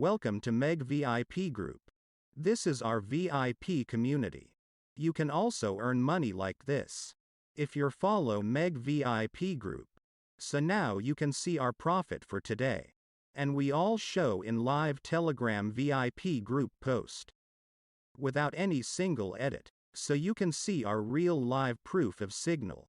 Welcome to Meg VIP Group. This is our VIP community. You can also earn money like this if you follow Meg VIP Group. So now you can see our profit for today. And we all show in live Telegram VIP group post without any single edit. So you can see our real live proof of signal.